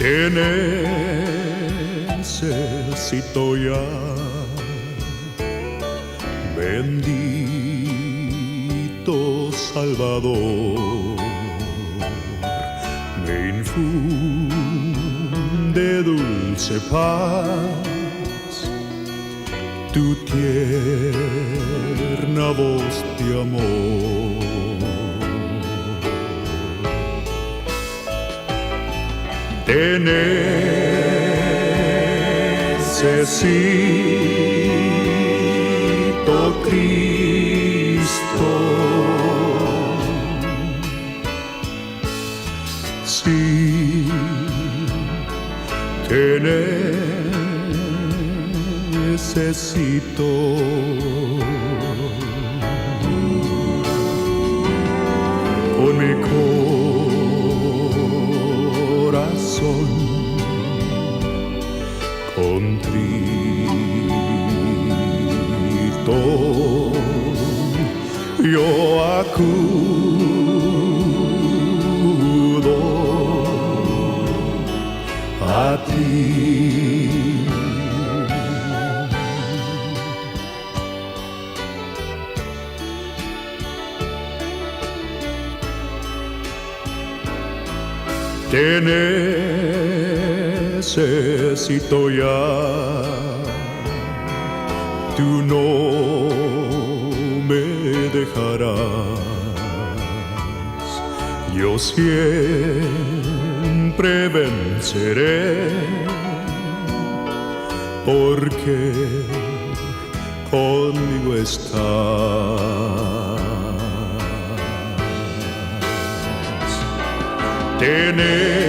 Te necesito ya, bendito Salvador. Me infunde dulce paz tu tierna voz de amor. Te necesito, Cristo. Sí, te necesito. Con mi corazón contrito, yo acudo a ti. Te necesito ya, tú no me dejarás, yo siempre venceré, porque conmigo estás. Te necesito,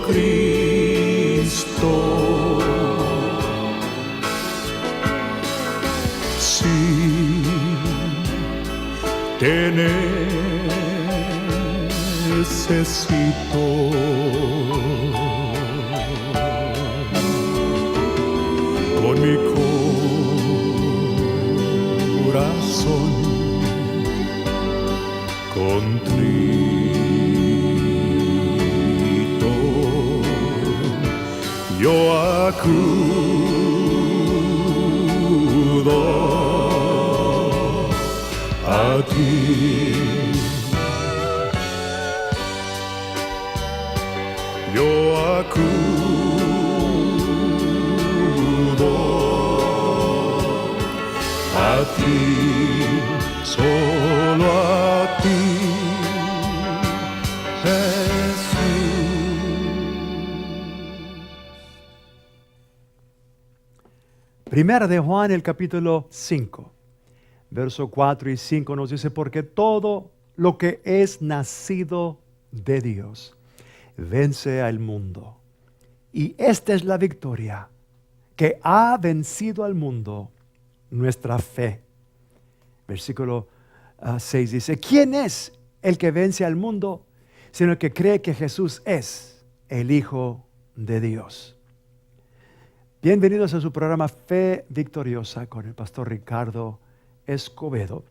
Cristo. Sí, te necesito. Con mi corazón contrito, yo acudo a ti. Yo acudo a ti, solo a ti, Jesús. Primera de Juan, el capítulo 5, verso 4 y 5 nos dice: porque todo lo que es nacido de Dios vence al mundo. Y esta es la victoria que ha vencido al mundo, nuestra fe. Versículo 6 dice: ¿quién es el que vence al mundo? Sino el que cree que Jesús es el Hijo de Dios. Bienvenidos a su programa Fe Victoriosa con el pastor Ricardo Escobedo.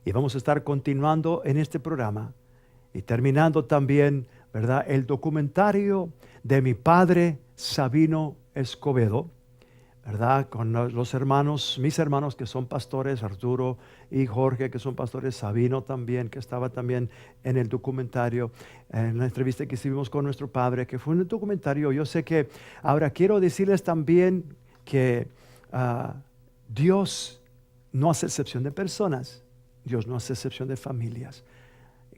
Y vamos a estar continuando en este programa y terminando también, ¿verdad?, el documentario de mi padre Sabino Escobedo, ¿verdad?, con los hermanos, mis hermanos que son pastores, Arturo y Jorge, que son pastores, Sabino también, que estaba también en el documentario, en la entrevista que hicimos con nuestro padre, que fue un documentario. Yo sé que ahora quiero decirles también que Dios no hace excepción de personas, Dios no hace excepción de familias.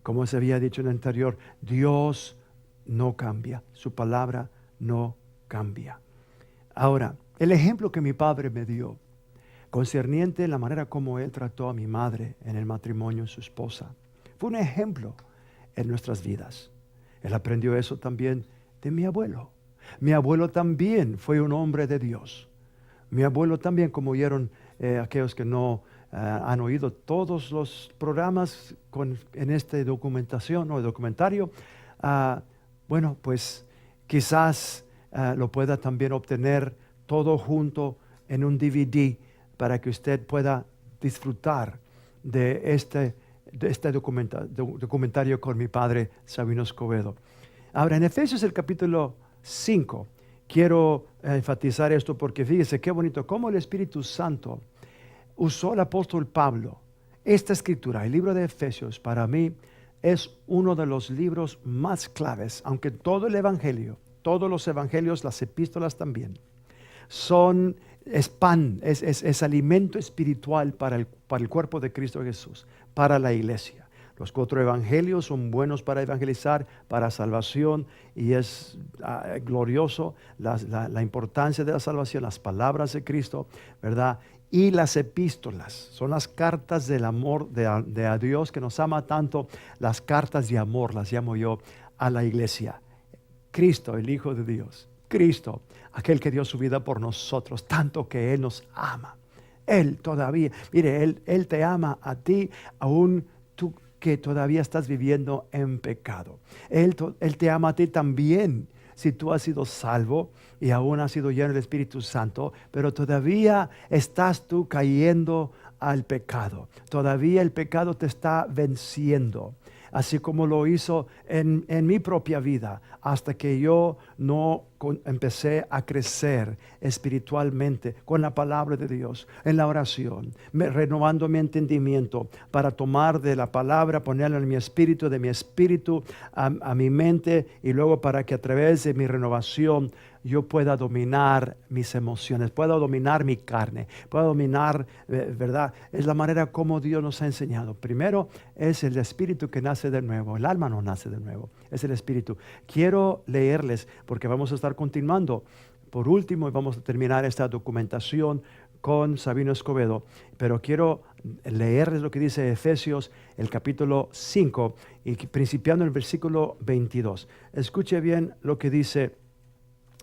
Como se había dicho en el anterior, Dios no cambia, su palabra no cambia. Ahora, el ejemplo que mi padre me dio, concerniente en la manera como él trató a mi madre en el matrimonio de su esposa, fue un ejemplo en nuestras vidas. Él aprendió eso también de mi abuelo. Mi abuelo también fue un hombre de Dios. Mi abuelo también, como oyeron aquellos que no han oído todos los programas en esta documentación o documentario, bueno, pues quizás lo pueda también obtener todo junto en un DVD para que usted pueda disfrutar de este de este documentario con mi padre Sabino Escobedo. Ahora, en Efesios el capítulo 5, quiero enfatizar esto porque fíjese qué bonito, cómo el Espíritu Santo usó el apóstol Pablo. Esta escritura, el libro de Efesios, para mí es uno de los libros más claves, aunque todo el Evangelio, todos los evangelios, las epístolas también, es pan, es alimento espiritual para el cuerpo de Cristo Jesús, para la iglesia. Los 4 evangelios son buenos para evangelizar, para salvación, y es glorioso la importancia de la salvación, las palabras de Cristo, ¿verdad? Y las epístolas son las cartas del amor de a Dios que nos ama tanto, las cartas de amor, las llamo yo, a la iglesia. Cristo, el Hijo de Dios, Cristo, aquel que dio su vida por nosotros, tanto que Él nos ama. Él todavía, mire, Él te ama a ti, aún tú que todavía estás viviendo en pecado. Él te ama a ti también, si tú has sido salvo y aún has sido lleno del Espíritu Santo, pero todavía estás tú cayendo al pecado. Todavía el pecado te está venciendo, así como lo hizo en mi propia vida, hasta que yo no empecé a crecer espiritualmente con la palabra de Dios, en la oración, renovando mi entendimiento para tomar de la palabra, ponerla en mi espíritu, de mi espíritu a mi mente, y luego para que a través de mi renovación yo pueda dominar mis emociones, pueda dominar mi carne, pueda dominar, ¿verdad? Es la manera como Dios nos ha enseñado. Primero es el espíritu que nace de nuevo, el alma no nace de nuevo, es el espíritu. Quiero leerles, porque vamos a estar continuando. Por último, vamos a terminar esta documentación con Sabino Escobedo, pero quiero leerles lo que dice Efesios, el capítulo 5, y principiando en el versículo 22. Escuche bien lo que dice.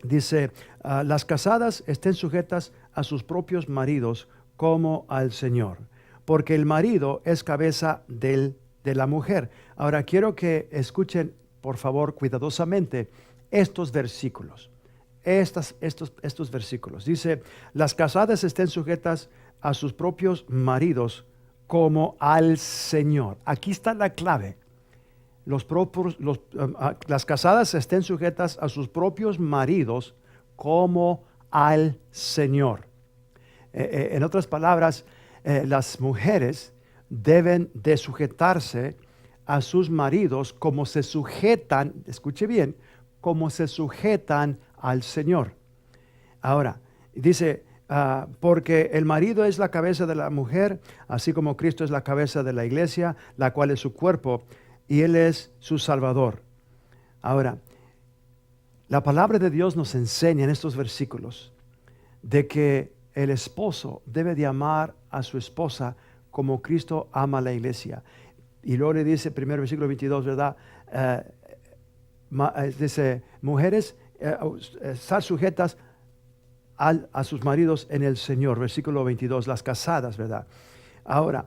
Dice, las casadas estén sujetas a sus propios maridos como al Señor, porque el marido es cabeza de la mujer. Ahora quiero que escuchen, por favor, cuidadosamente estos versículos. Estos versículos. Dice, las casadas estén sujetas a sus propios maridos como al Señor. Aquí está la clave. Las casadas estén sujetas a sus propios maridos como al Señor. En otras palabras, las mujeres deben de sujetarse a sus maridos como se sujetan, escuche bien, como se sujetan al Señor. Ahora, dice, porque el marido es la cabeza de la mujer, así como Cristo es la cabeza de la iglesia, la cual es su cuerpo, y Él es su Salvador. Ahora, la palabra de Dios nos enseña en estos versículos de que el esposo debe de amar a su esposa como Cristo ama a la iglesia. Y luego le dice, primer versículo 22, ¿verdad? Dice, mujeres, estar sujetas a sus maridos en el Señor. Versículo 22, las casadas, ¿verdad? Ahora,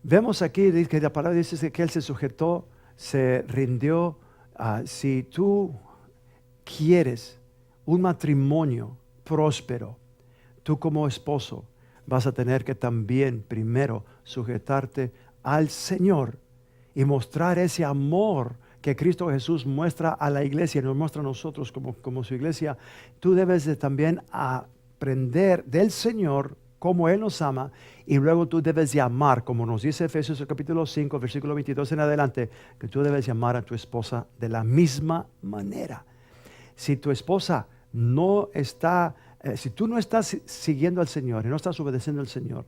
vemos aquí que la palabra dice que Él se sujetó, se rindió. Si tú quieres un matrimonio próspero, tú como esposo vas a tener que también primero sujetarte al Señor y mostrar ese amor que Cristo Jesús muestra a la iglesia y nos muestra a nosotros como su iglesia. Tú debes de también aprender del Señor cómo Él nos ama, y luego tú debes de amar, como nos dice Efesios el capítulo 5, versículo 22 en adelante, que tú debes de amar a tu esposa de la misma manera. Si tu esposa no está, si tú no estás siguiendo al Señor y no estás obedeciendo al Señor,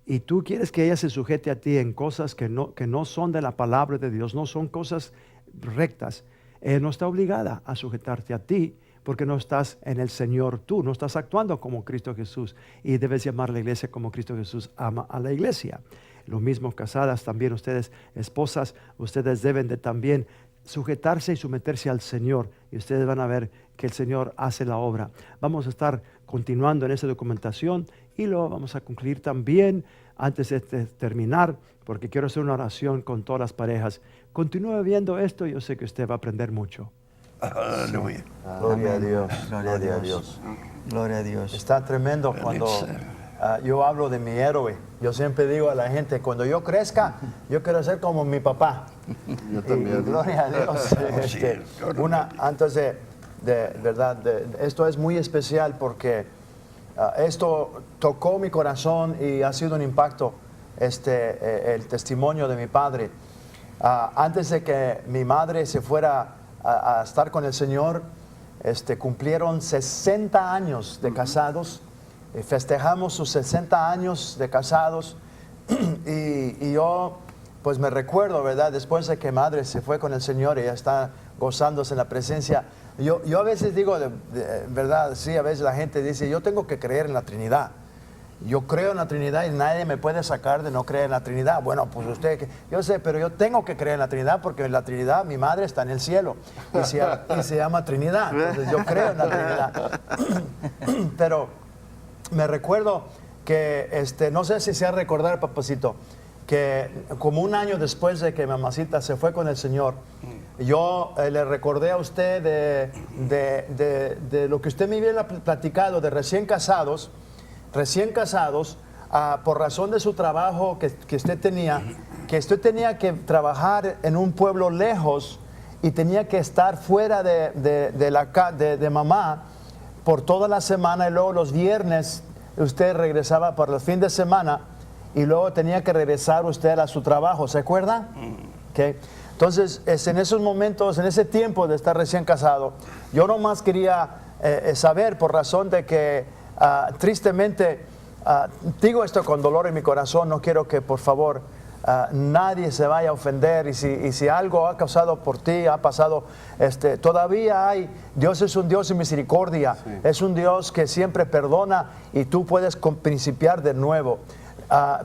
y tú quieres que ella se sujete a ti en cosas que no son de la palabra de Dios, no son cosas rectas, no está obligada a sujetarte a ti, porque no estás en el Señor tú, no estás actuando como Cristo Jesús, y debes llamar a la iglesia como Cristo Jesús ama a la iglesia. Lo mismo casadas, también ustedes, esposas, ustedes deben de también sujetarse y someterse al Señor, y ustedes van a ver que el Señor hace la obra. Vamos a estar continuando en esa documentación y lo vamos a concluir también antes de terminar, porque quiero hacer una oración con todas las parejas. Continúe viendo esto, yo sé que usted va a aprender mucho. Aleluya. Gloria a Dios. Gloria a Dios. Gloria a Dios. Está tremendo cuando yo hablo de mi héroe. Yo siempre digo a la gente, cuando yo crezca, yo quiero ser como mi papá. Yo también. Y gloria a Dios. Antes verdad, esto es muy especial porque esto tocó mi corazón y ha sido un impacto el testimonio de mi padre. Antes de que mi madre se fuera a estar con el Señor, cumplieron 60 años de casados. Festejamos sus 60 años de casados y yo pues me recuerdo, ¿verdad? Después de que madre se fue con el Señor y ya está gozándose en la presencia, yo a veces digo, ¿verdad? Sí, a veces la gente dice, yo tengo que creer en la Trinidad. Yo creo en la Trinidad y nadie me puede sacar de no creer en la Trinidad. Bueno, pues usted, yo sé, pero yo tengo que creer en la Trinidad porque en la Trinidad mi madre está en el cielo y se llama Trinidad. Entonces yo creo en la Trinidad. Pero me recuerdo que, no sé si se ha recordar, papacito, que como un año después de que mamacita se fue con el Señor, yo le recordé a usted de lo que usted me había platicado, de recién casados, por razón de su trabajo que usted tenía que trabajar en un pueblo lejos y tenía que estar fuera de mamá por toda la semana, y luego los viernes usted regresaba por el fin de semana y luego tenía que regresar usted a su trabajo, ¿se acuerda? Okay. Entonces, en esos momentos, en ese tiempo de estar recién casado, yo nomás quería saber, por razón de que tristemente, digo esto con dolor en mi corazón, no quiero que por favor nadie se vaya a ofender, y si algo ha causado por ti, ha pasado, todavía hay, Dios es un Dios de misericordia, sí. Es un Dios que siempre perdona y tú puedes principiar de nuevo.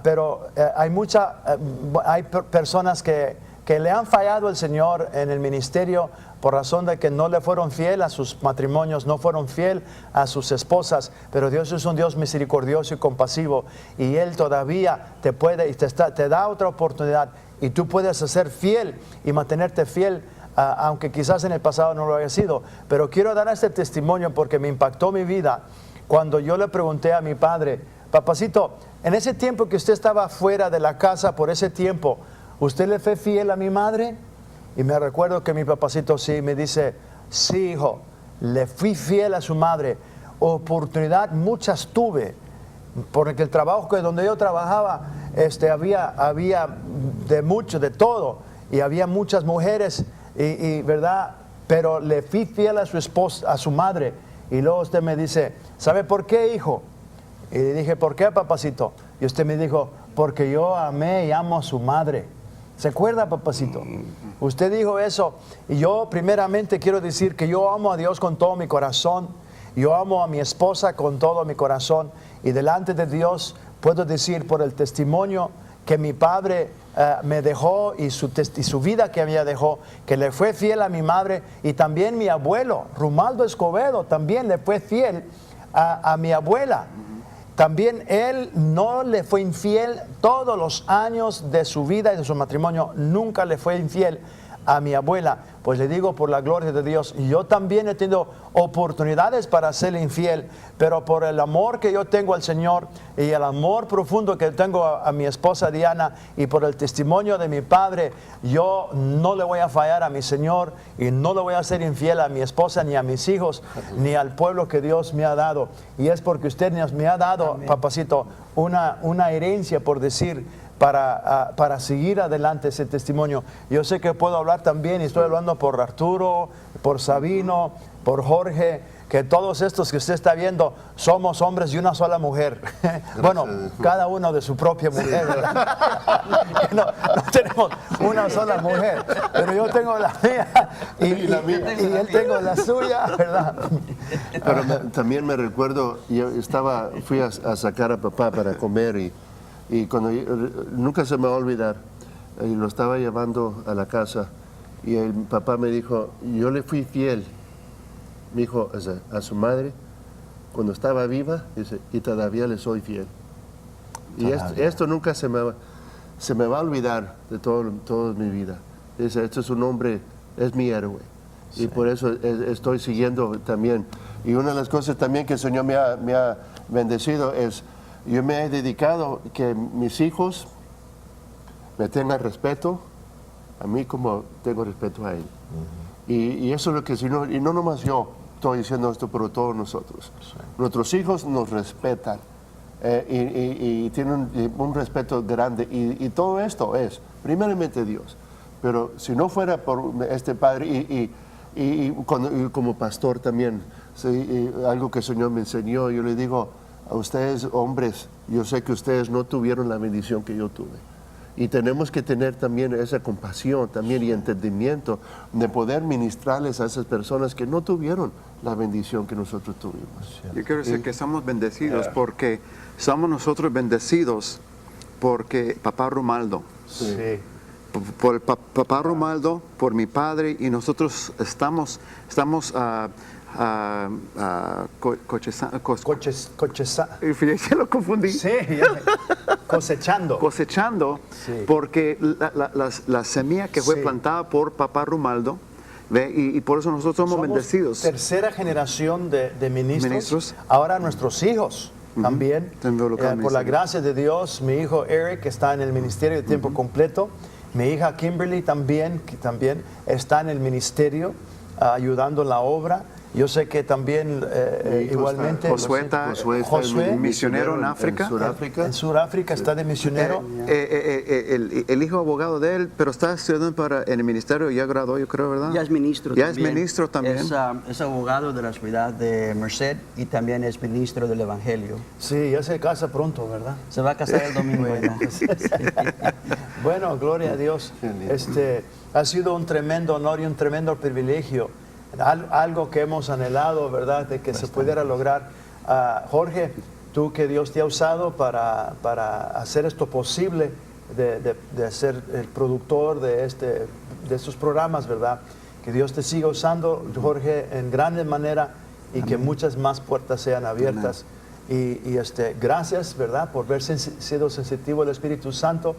Pero hay personas que le han fallado al Señor en el ministerio por razón de que no le fueron fiel a sus matrimonios, no fueron fiel a sus esposas, pero Dios es un Dios misericordioso y compasivo, y Él todavía te puede y te da otra oportunidad, y tú puedes ser fiel y mantenerte fiel, aunque quizás en el pasado no lo haya sido. Pero quiero dar este testimonio porque me impactó mi vida cuando yo le pregunté a mi padre, papacito, en ese tiempo que usted estaba fuera de la casa, por ese tiempo, ¿usted le fue fiel a mi madre? Y me recuerdo que mi papacito sí me dice, sí, hijo, le fui fiel a su madre. Oportunidad muchas tuve, porque el trabajo donde yo trabajaba, había de todo, y había muchas mujeres, y verdad, pero le fui fiel a su esposa, a su madre. Y luego usted me dice, ¿sabe por qué, hijo? Y le dije, ¿por qué, papacito? Y usted me dijo, porque yo amé y amo a su madre. ¿Se acuerda, papacito? Usted dijo eso, y yo primeramente quiero decir que yo amo a Dios con todo mi corazón, yo amo a mi esposa con todo mi corazón, y delante de Dios puedo decir por el testimonio que mi padre me dejó, y su vida que había dejó, que le fue fiel a mi madre, y también mi abuelo, Rumaldo Escobedo, también le fue fiel a mi abuela. También él no le fue infiel todos los años de su vida y de su matrimonio, nunca le fue infiel a mi abuela. Pues le digo, por la gloria de Dios, yo también he tenido oportunidades para serle infiel, pero por el amor que yo tengo al Señor y el amor profundo que tengo a mi esposa Diana, y por el testimonio de mi padre, yo no le voy a fallar a mi Señor, y no le voy a ser infiel a mi esposa, ni a mis hijos, ni al pueblo que Dios me ha dado. Y es porque usted me ha dado, amén, papacito, una herencia, por decir, para seguir adelante ese testimonio. Yo sé que puedo hablar también, y estoy hablando por Arturo, por Sabino, por Jorge, que todos estos que usted está viendo somos hombres de una sola mujer. Bueno, cada uno de su propia mujer, ¿verdad? No tenemos una sola mujer, pero yo tengo la mía y él tengo la suya, ¿verdad? Pero también me recuerdo, yo fui a sacar a papá para comer, y cuando nunca se me va a olvidar, y lo estaba llevando a la casa, y el papá me dijo, yo le fui fiel, me dijo, a su madre cuando estaba viva, dice, y todavía le soy fiel. Y esto nunca se me va a olvidar de toda mi vida. Dice, este es un hombre, es mi héroe. Sí. Y por eso estoy siguiendo también. Y una de las cosas también que el Señor me ha bendecido es, yo me he dedicado que mis hijos me tengan respeto, a mí como tengo respeto a él. Y eso es lo que, y no nomás yo estoy diciendo esto, pero todos nosotros. Nuestros hijos nos respetan y tienen un respeto grande. Y todo esto es, primeramente Dios. Pero si no fuera por este Padre y como pastor también, sí, algo que el Señor me enseñó, yo le digo a ustedes, hombres, yo sé que ustedes no tuvieron la bendición que yo tuve. Y tenemos que tener también esa compasión también y entendimiento de poder ministrarles a esas personas que no tuvieron la bendición que nosotros tuvimos. Yo quiero decir que somos bendecidos porque somos nosotros bendecidos porque papá Romaldo. Sí. Por papá Romaldo, por mi padre, y nosotros estamos ya lo confundí. Sí, cosechando. Cosechando, Sí. porque la semilla que fue Sí. plantada por papá Romaldo, ¿ve? Y por eso nosotros somos bendecidos. Tercera generación de ministros. Ministros. Ahora nuestros hijos también. Están involucrados en Por la ministerio. gracia de Dios, mi hijo Eric está en el ministerio de tiempo completo. Mi hija Kimberly también, que también está en el ministerio ayudando en la obra. Yo sé que también Mi hijo igualmente Josué está misionero en África. En Sudáfrica. en Sudáfrica está de misionero. El hijo abogado de él, pero está estudiando en el ministerio, ya graduó, yo creo, ¿verdad? Ya es ministro Ya también. es ministro también. Es abogado de la ciudad de Merced y también es ministro del Evangelio. Sí, ya se casa pronto, ¿verdad? Se va a casar el domingo. ¿no? Bueno, gloria a Dios. Ha sido un tremendo honor y un tremendo privilegio. Algo que hemos anhelado, ¿verdad? De que se pudiera lograr. Jorge, tú que Dios te ha usado para hacer esto posible, de ser el productor de estos programas, ¿verdad? Que Dios te siga usando, Jorge, en grande manera y que muchas más puertas sean abiertas. Y gracias, ¿verdad? Por haber sido sensitivo al Espíritu Santo.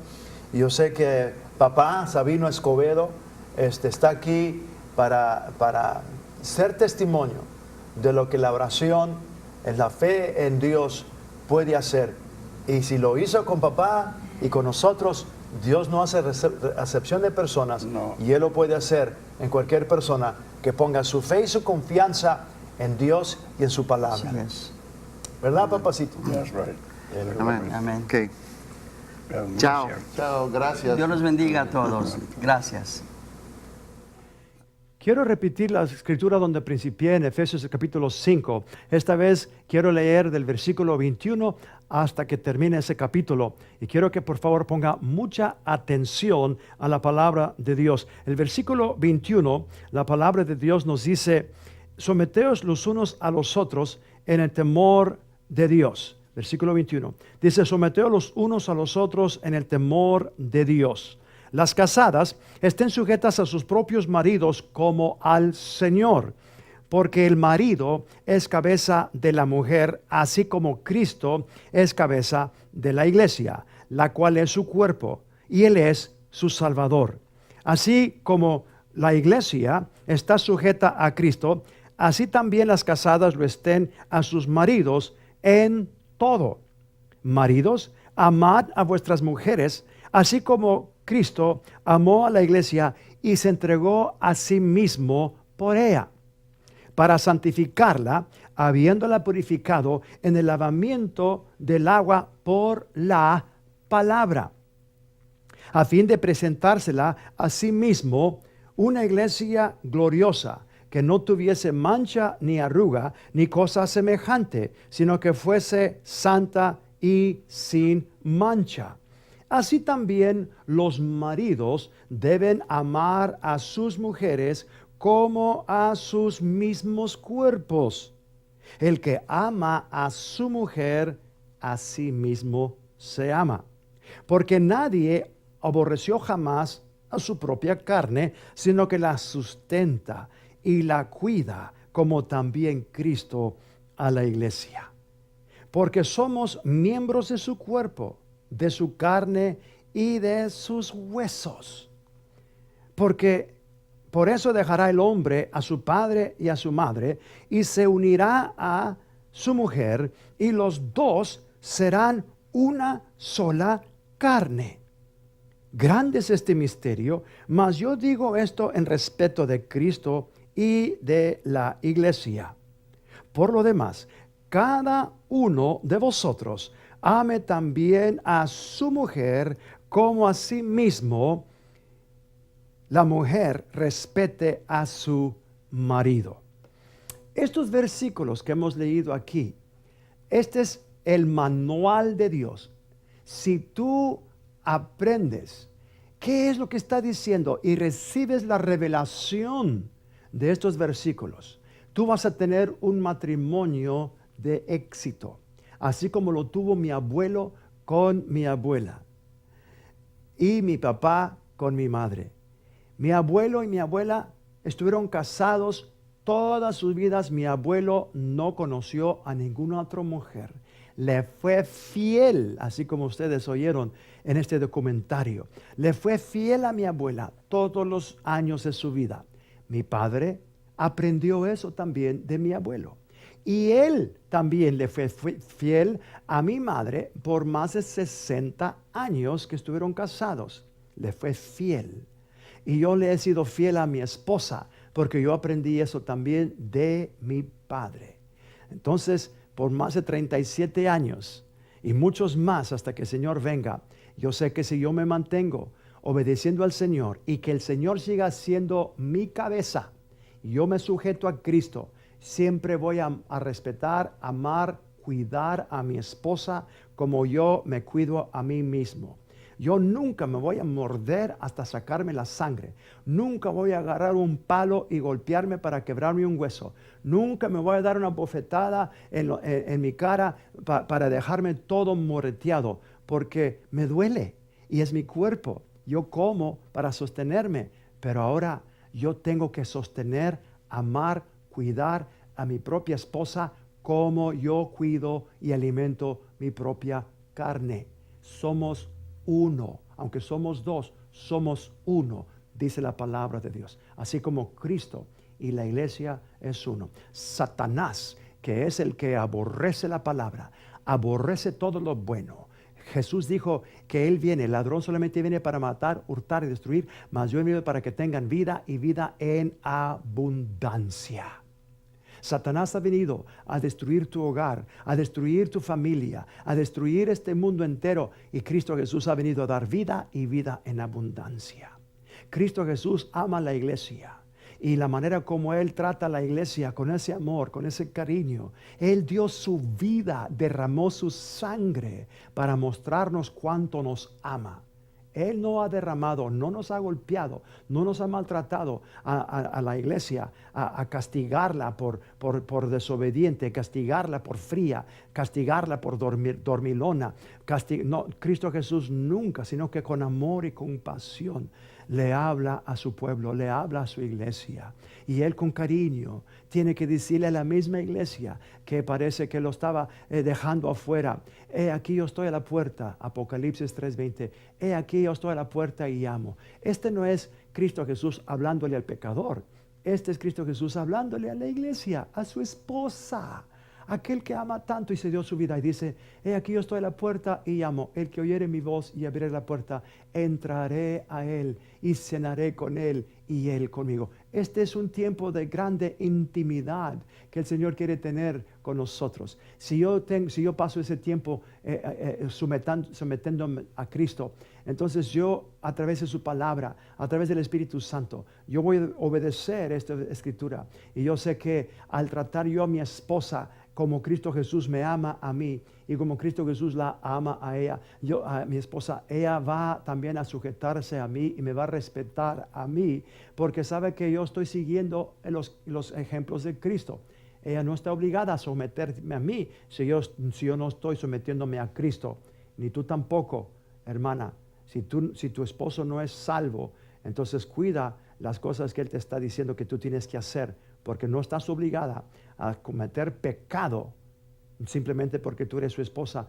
Y yo sé que papá Sabino Escobedo está aquí para ser testimonio de lo que la oración, en la fe en Dios puede hacer. Y si lo hizo con papá y con nosotros, Dios no hace acepción de personas. No. Y Él lo puede hacer en cualquier persona que ponga su fe y su confianza en Dios y en su palabra. Así es. ¿Verdad, papacito? That's right. Amén. Amén. Ok. Chao. Chao, gracias. Dios los bendiga a todos. Gracias. Quiero repetir la escritura donde principié en Efesios capítulo 5. Esta vez quiero leer del versículo 21 hasta que termine ese capítulo. Y quiero que por favor ponga mucha atención a la palabra de Dios. El versículo 21, la palabra de Dios nos dice, someteos los unos a los otros en el temor de Dios. Versículo 21. Dice, someteos los unos a los otros en el temor de Dios. Las casadas estén sujetas a sus propios maridos como al Señor, porque el marido es cabeza de la mujer, así como Cristo es cabeza de la iglesia, la cual es su cuerpo, y Él es su Salvador. Así como la iglesia está sujeta a Cristo, así también las casadas lo estén a sus maridos en todo. Maridos, amad a vuestras mujeres, así como Cristo amó a la iglesia y se entregó a sí mismo por ella, para santificarla, habiéndola purificado en el lavamiento del agua por la palabra, a fin de presentársela a sí mismo una iglesia gloriosa, que no tuviese mancha ni arruga ni cosa semejante, sino que fuese santa y sin mancha. Así también los maridos deben amar a sus mujeres como a sus mismos cuerpos. El que ama a su mujer, a sí mismo se ama. Porque nadie aborreció jamás a su propia carne, sino que la sustenta y la cuida, como también Cristo a la iglesia. Porque somos miembros de su cuerpo, de su carne y de sus huesos. Porque por eso dejará el hombre a su padre y a su madre y se unirá a su mujer y los dos serán una sola carne. Grande es este misterio, mas yo digo esto en respeto de Cristo y de la iglesia. Por lo demás, cada uno de vosotros ame también a su mujer como a sí mismo. La mujer respete a su marido. Estos versículos que hemos leído aquí, este es el manual de Dios. Si tú aprendes qué es lo que está diciendo y recibes la revelación de estos versículos, tú vas a tener un matrimonio de éxito, así como lo tuvo mi abuelo con mi abuela y mi papá con mi madre. Mi abuelo y mi abuela estuvieron casados todas sus vidas. Mi abuelo no conoció a ninguna otra mujer. Le fue fiel, así como ustedes oyeron en este documentario. Le fue fiel a mi abuela todos los años de su vida. Mi padre aprendió eso también de mi abuelo. Y él también le fue fiel a mi madre por más de 60 años que estuvieron casados. Le fue fiel. Y yo le he sido fiel a mi esposa porque yo aprendí eso también de mi padre. Entonces, por más de 37 años y muchos más hasta que el Señor venga, yo sé que si yo me mantengo obedeciendo al Señor y que el Señor siga siendo mi cabeza, y yo me sujeto a Cristo, siempre voy a respetar, amar, cuidar a mi esposa como yo me cuido a mí mismo. Yo nunca me voy a morder hasta sacarme la sangre. Nunca voy a agarrar un palo y golpearme para quebrarme un hueso. Nunca me voy a dar una bofetada en mi cara para dejarme todo moreteado, porque me duele y es mi cuerpo. Yo como para sostenerme, pero ahora yo tengo que sostener, amar, cuidar a mi propia esposa como yo cuido y alimento mi propia carne. Somos uno, aunque somos dos, somos uno, dice la palabra de Dios. Así como Cristo y la iglesia es uno. Satanás, que es el que aborrece la palabra, aborrece todo lo bueno. Jesús dijo que Él viene, el ladrón solamente viene para matar, hurtar y destruir, mas yo he venido para que tengan vida y vida en abundancia. Satanás ha venido a destruir tu hogar, a destruir tu familia, a destruir este mundo entero, y Cristo Jesús ha venido a dar vida y vida en abundancia. Cristo Jesús ama a la iglesia, y la manera como Él trata a la iglesia, con ese amor, con ese cariño, Él dio su vida, derramó su sangre para mostrarnos cuánto nos ama. Él no ha derramado, no nos ha golpeado, no nos ha maltratado a la iglesia, a castigarla por desobediente, castigarla por fría, castigarla por dormilona. No, Cristo Jesús nunca, sino que con amor y compasión le habla a su pueblo, le habla a su iglesia. Y Él con cariño tiene que decirle a la misma iglesia que parece que lo estaba dejando afuera: aquí yo estoy a la puerta, Apocalipsis 3:20, aquí yo estoy a la puerta y llamo. Este no es Cristo Jesús hablándole al pecador, este es Cristo Jesús hablándole a la iglesia, a su esposa, aquel que ama tanto y se dio su vida, y dice: aquí yo estoy a la puerta y llamo. El que oyere mi voz y abriere la puerta, entraré a él y cenaré con él y él conmigo. Este es un tiempo de grande intimidad que el Señor quiere tener con nosotros. Si yo paso ese tiempo sometiéndome a Cristo, entonces yo, a través de su palabra, a través del Espíritu Santo, yo voy a obedecer esta escritura. Y yo sé que al tratar yo a mi esposa como Cristo Jesús me ama a mí, y como Cristo Jesús la ama a ella, a mi esposa, ella va también a sujetarse a mí y me va a respetar a mí, porque sabe que yo estoy siguiendo los ejemplos de Cristo. Ella no está obligada a someterme a mí si yo no estoy sometiéndome a Cristo. Ni tú tampoco, hermana. Si tu esposo no es salvo, entonces cuida las cosas que Él te está diciendo que tú tienes que hacer, porque no estás obligada a cometer pecado simplemente porque tú eres su esposa.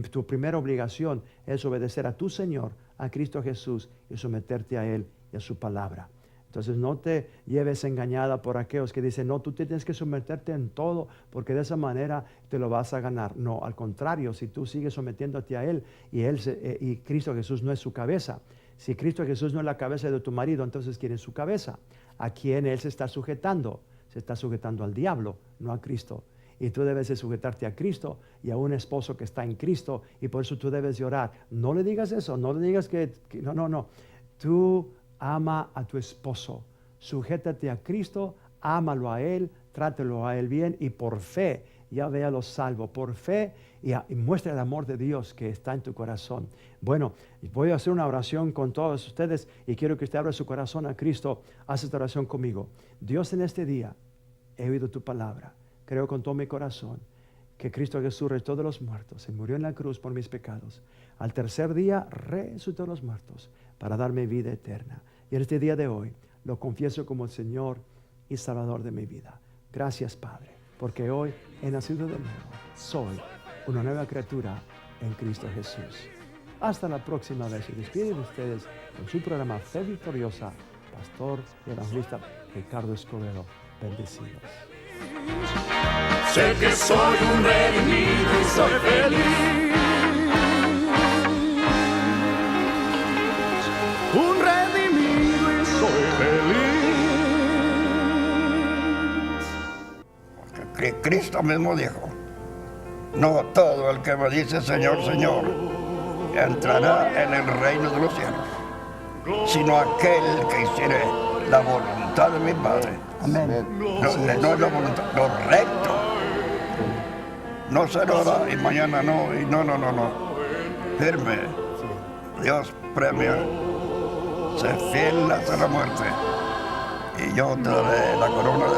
Tu primera obligación es obedecer a tu Señor, a Cristo Jesús, y someterte a Él y a su palabra. Entonces no te lleves engañada por aquellos que dicen, no, tú tienes que someterte en todo porque de esa manera te lo vas a ganar. No, al contrario, si tú sigues sometiéndote a Él y Cristo Jesús no es su cabeza. Si Cristo Jesús no es la cabeza de tu marido, entonces ¿quién es su cabeza? ¿A quién Él se está sujetando? Se está sujetando al diablo, no a Cristo. Y tú debes de sujetarte a Cristo y a un esposo que está en Cristo. Y por eso tú debes de orar. No le digas eso, no le digas que no. Tú ama a tu esposo, sujétate a Cristo, ámalo a Él, trátelo a Él bien y por fe ya véalo salvo, por fe y muestra el amor de Dios que está en tu corazón. Bueno, voy a hacer una oración con todos ustedes y quiero que usted abra su corazón a Cristo. Haz esta oración conmigo. Dios, en este día he oído tu palabra, creo con todo mi corazón que Cristo Jesús resucitó de los muertos, se murió en la cruz por mis pecados. Al tercer día resucitó de los muertos para darme vida eterna. Y en este día de hoy lo confieso como el Señor y Salvador de mi vida. Gracias, Padre, porque hoy he nacido de nuevo. Soy una nueva criatura en Cristo Jesús. Hasta la próxima vez. Se despide de ustedes con su programa Fe Victoriosa, pastor y evangelista Ricardo Escobedo. Bendecidos. Sé que soy un redimido y soy feliz. Un redimido y soy feliz. Que Cristo mismo dijo, no todo el que me dice Señor, Señor, entrará en el reino de los cielos, sino aquel que hiciere la voluntad de mi Padre. Amén. No es la voluntad, lo recto. No ser ahora y mañana no, y no. Firme. Dios premia. Sé fiel hasta la muerte. Y yo te daré la corona